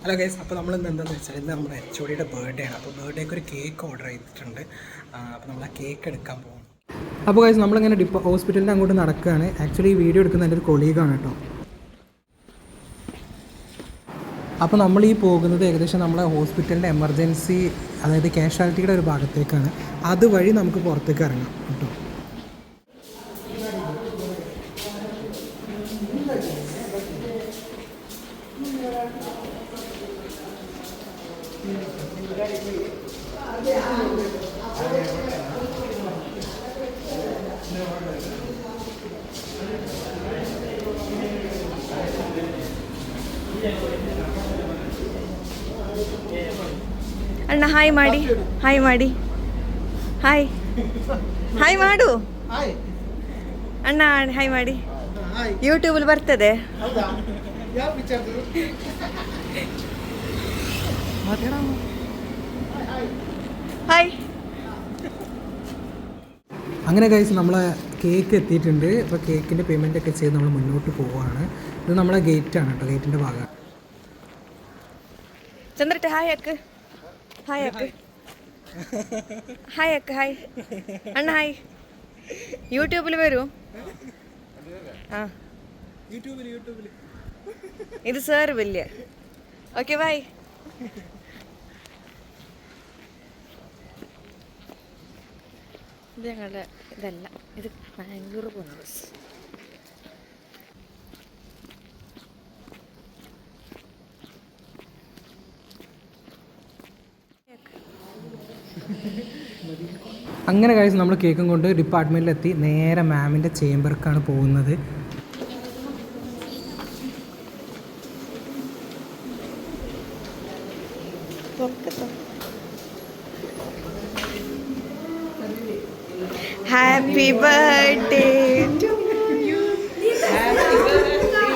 Hello guys, അപ്പോൾ നമ്മൾ ഇന്ന് എന്താണെന്ന് വെച്ചാൽ ഇന്ന് നമ്മുടെ HODയുടെ ബർത്ത്ഡേ ആണ്. അപ്പോൾ ബർത്ത്ഡേക്ക് ഒരു കേക്ക് ഓർഡർ ചെയ്തിട്ടുണ്ട്. അപ്പോൾ നമ്മൾ ആ കേക്ക് എടുക്കാൻ പോകും. അപ്പോൾ ഗൈസ് നമ്മളിങ്ങനെ ഹോസ്പിറ്റലിൻ്റെ അങ്ങോട്ട് നടക്കുകയാണ്. ആക്ച്വലി ഈ വീഡിയോ എടുക്കുന്ന എൻ്റെ ഒരു കൊളീഗാണ് കേട്ടോ. അപ്പോൾ നമ്മൾ ഈ പോകുന്നത് ഏകദേശം നമ്മളെ ഹോസ്പിറ്റലിൻ്റെ എമർജൻസി, അതായത് കാഷ്വാലിറ്റിയുടെ ഒരു ഭാഗത്തേക്കാണ്. അതുവഴി നമുക്ക് പുറത്തേക്ക് ഇറങ്ങാം കേട്ടോ. ಅಣ್ಣ ಹಾಯ್ ಮಾಡಿ, ಹಾಯ್ ಮಾಡಿ, ಹಾಯ್ ಹಾಯ್ ಮಾಡು ಅಣ್ಣ, ಹಾಯ್ ಮಾಡಿ. ಯೂಟ್ಯೂಬಲ್ಲಿ ಬರ್ತದೆ. ഹായ്. അങ്ങനെ കഴിച്ച് നമ്മളെ കേക്ക് എത്തിയിട്ടുണ്ട്. അപ്പോൾ കേക്കിൻ്റെ പേയ്മെൻ്റ് ഒക്കെ ചെയ്ത് നമ്മൾ മുന്നോട്ട് പോവുകയാണ്. ഇത് നമ്മളെ ഗേറ്റാണ് കേട്ടോ, ഗേറ്റിൻ്റെ ഭാഗമാണ്. ചന്ദ്രട്ട് ഹായ് അക്ക്, ഹായ് അക്ക്, ഹായ് അക്ക്, ഹായ് അണ്ണ, ഹായ്. യൂട്യൂബിൽ വരൂ. ആ യൂട്യൂബിൽ ഇത് സാർ വലിയ. Okay bye. ഇത് ഞങ്ങളുടെ ഇതല്ല, ഇത് ബാംഗ്ലൂർ പോകുന്ന ബസ്. അങ്ങനെ കഴിച്ച് നമ്മൾ കേക്കും കൊണ്ട് ഡിപ്പാർട്ട്മെൻറ്റിലെത്തി നേരെ മാമിൻ്റെ ചേംബർക്കാണ് പോകുന്നത്. Happy birthday to you. Happy birthday to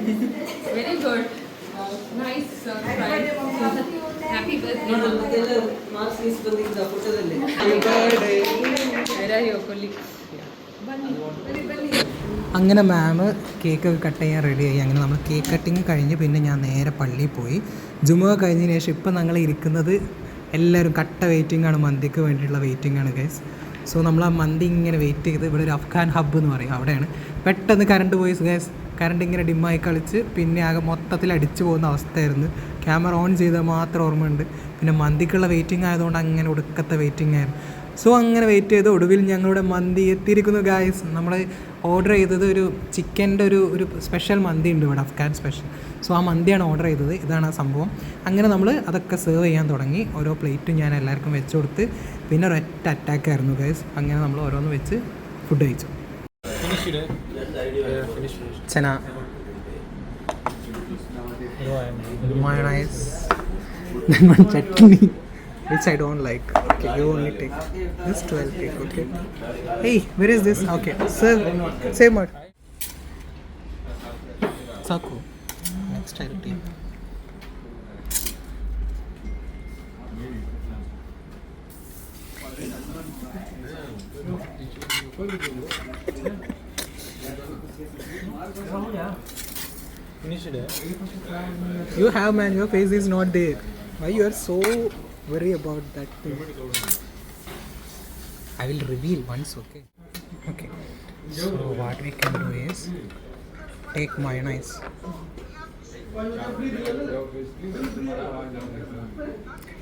you. Very good. Nice surprise. Happy birthday. അങ്ങനെ മാം കേക്ക് കട്ട് ചെയ്യാൻ റെഡിയായി. അങ്ങനെ നമ്മൾ കേക്ക് കട്ടിങ് കഴിഞ്ഞ് പിന്നെ ഞാൻ നേരെ പള്ളിയിൽ പോയി. ജുമുഅ കഴിഞ്ഞതിന് ശേഷം ഇപ്പം ഞങ്ങൾ ഇരിക്കുന്നത് എല്ലാവരും കട്ട വെയിറ്റിംഗ് ആണ്, മന്തിക്ക് വേണ്ടിയിട്ടുള്ള വെയിറ്റിംഗ് ആണ് ഗൈസ്. സോ നമ്മൾ ആ മന്തി ഇങ്ങനെ വെയിറ്റ് ചെയ്ത് ഇവിടെ ഒരു അഫ്ഗാൻ ഹബ്ബ് എന്ന് പറയും, അവിടെയാണ്. പെട്ടെന്ന് കറണ്ട് പോയി ഗൈസ്. കറണ്ട് ഇങ്ങനെ ഡിമ്മായി കളിച്ച് പിന്നെ ആകെ മൊത്തത്തിൽ അടിച്ചു പോകുന്ന അവസ്ഥയായിരുന്നു. ക്യാമറ ഓൺ ചെയ്താൽ മാത്രം ഓർമ്മയുണ്ട്. പിന്നെ മന്തിക്കുള്ള വെയിറ്റിംഗ് ആയതുകൊണ്ട് അങ്ങനെ ഒടുക്കത്തെ വെയിറ്റിംഗ് ആയിരുന്നു. സോ അങ്ങനെ വെയിറ്റ് ചെയ്ത് ഒടുവിൽ ഞങ്ങളുടെ മന്തി എത്തിയിരിക്കുന്നു ഗായ്സ്. നമ്മൾ ഓർഡർ ചെയ്തത് ഒരു ചിക്കൻ്റെ ഒരു സ്പെഷ്യൽ മന്തി ഉണ്ട് ഇവിടെ, അഫ്ഗാൻ സ്പെഷ്യൽ. സോ ആ മന്തിയാണ് ഓർഡർ ചെയ്തത്. ഇതാണ് ആ സംഭവം. അങ്ങനെ നമ്മൾ അതൊക്കെ സെർവ് ചെയ്യാൻ തുടങ്ങി. ഓരോ പ്ലേറ്റും ഞാൻ എല്ലാവർക്കും വെച്ച് കൊടുത്ത് പിന്നെ ഒരൊറ്റ അറ്റാക്കായിരുന്നു ഗൈസ്. അങ്ങനെ നമ്മൾ ഓരോന്ന് വെച്ച് ഫുഡ് കഴിച്ചു. ചന, mayonnaise, then one chutney which I don't like. Okay, you only take this 12 cake. Okay, hey, where is this? Okay, sir, same word. Saku, next I'll take. You have, man, your face is not there. Why you are so worried about that thing? I will reveal once, okay? Okay. So what we can do is take mayonnaise.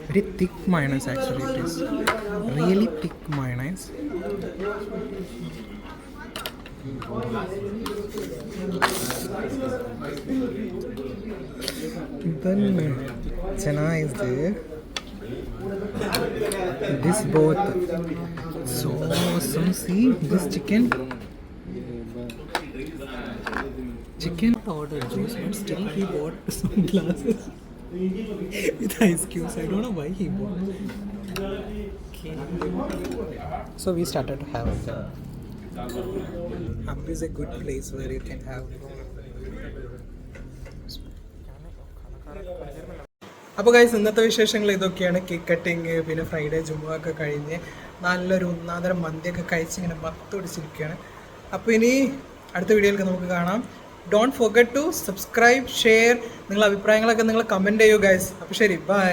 Very thick mayonnaise actually it is. Really thick mayonnaise. Then chana is there. This both. So some see this chicken ordered juice, but still he bought some glasses with ice cubes. I don't know why he bought. Okay. So we started to have them. Hub is a good place where you can have. അപ്പോൾ guys ഇന്നത്തെ വിശേഷങ്ങൾ ഇതൊക്കെയാണ്. Cake cutting, പിന്നെ Friday ജുമുഅ ഒക്കെ കഴിഞ്ഞ് നല്ലൊരു ഒന്നാന്തരം മന്തിയൊക്കെ കഴിച്ച് ഇങ്ങനെ മത്തൊടിച്ചിരിക്കുകയാണ്. അപ്പോൾ ഇനി അടുത്ത വീഡിയോയിലൊക്കെ നമുക്ക് കാണാം. Don't forget to subscribe, share. നിങ്ങളുടെ അഭിപ്രായങ്ങളൊക്കെ നിങ്ങൾ കമൻറ്റ് ചെയ്യൂ ഗൈസ്. അപ്പോൾ ശരി, ബൈ.